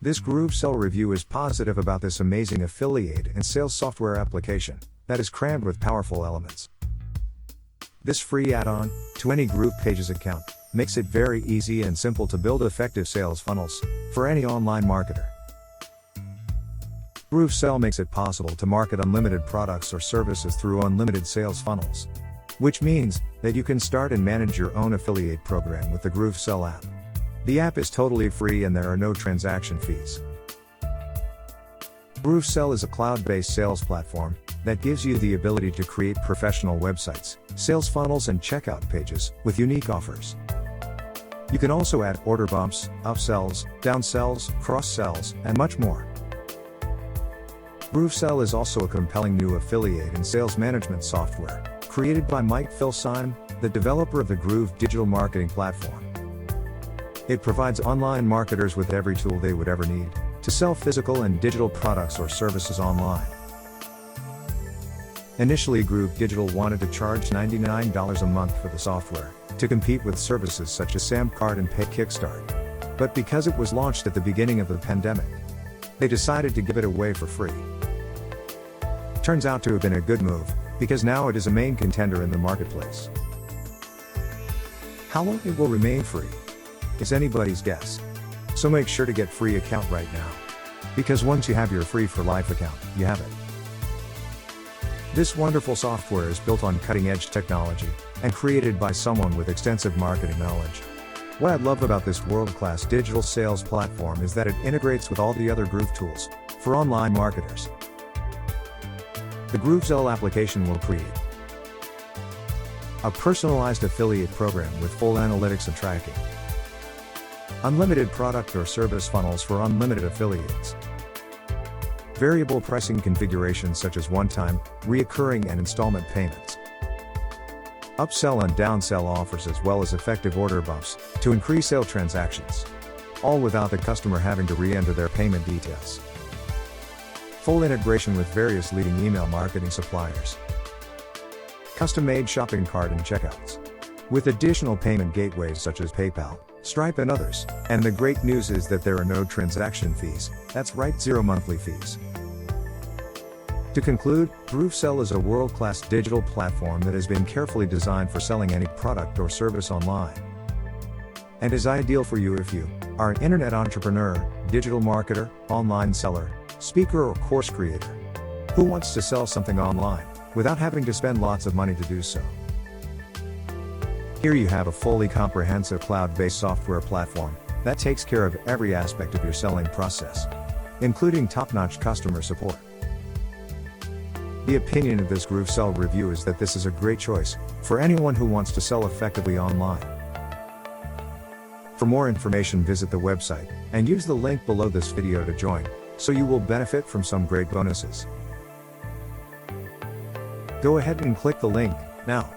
This Groovesell review is positive about this amazing affiliate and sales software application that is crammed with powerful elements. This free add-on to any Groove Pages account makes it very easy and simple to build effective sales funnels for any online marketer. Groovesell makes it possible to market unlimited products or services through unlimited sales funnels, which means that you can start and manage your own affiliate program with the Groovesell app. The app is totally free and there are no transaction fees. Groovesell is a cloud-based sales platform that gives you the ability to create professional websites, sales funnels and checkout pages with unique offers. You can also add order bumps, upsells, downsells, cross-sells, and much more. Groovesell is also a compelling new affiliate and sales management software created by Mike Filsaime, the developer of the Groove digital marketing platform. It provides online marketers with every tool they would ever need to sell physical and digital products or services online. Initially, Groove Digital wanted to charge $99 a month for the software to compete with services such as Samcart and Pay Kickstart. But because it was launched at the beginning of the pandemic, they decided to give it away for free. Turns out to have been a good move, because now it is a main contender in the marketplace. How long it will remain free is anybody's guess. So make sure to get free account right now, because once you have your free for life account, you have it. This wonderful software is built on cutting-edge technology and created by someone with extensive marketing knowledge. What I love about this world-class digital sales platform is that it integrates with all the other Groove tools for online marketers. The Groovesell application will create a personalized affiliate program with full analytics and tracking, unlimited product or service funnels for unlimited affiliates, variable pricing configurations such as one-time, recurring and installment payments, upsell and downsell offers as well as effective order bumps to increase sale transactions, all without the customer having to re-enter their payment details. Full integration with various leading email marketing suppliers, custom-made shopping cart and checkouts, with additional payment gateways such as PayPal, Stripe and others. And the great news is that there are no transaction fees, that's right, 0 monthly fees. To conclude, Groovesell is a world-class digital platform that has been carefully designed for selling any product or service online, and is ideal for you if you are an internet entrepreneur, digital marketer, online seller, speaker or course creator who wants to sell something online without having to spend lots of money to do so. Here you have a fully comprehensive cloud-based software platform that takes care of every aspect of your selling process, including top-notch customer support. The opinion of this Groovesell review is that this is a great choice for anyone who wants to sell effectively online. For more information, visit the website and use the link below this video to join, so you will benefit from some great bonuses. Go ahead and click the link now.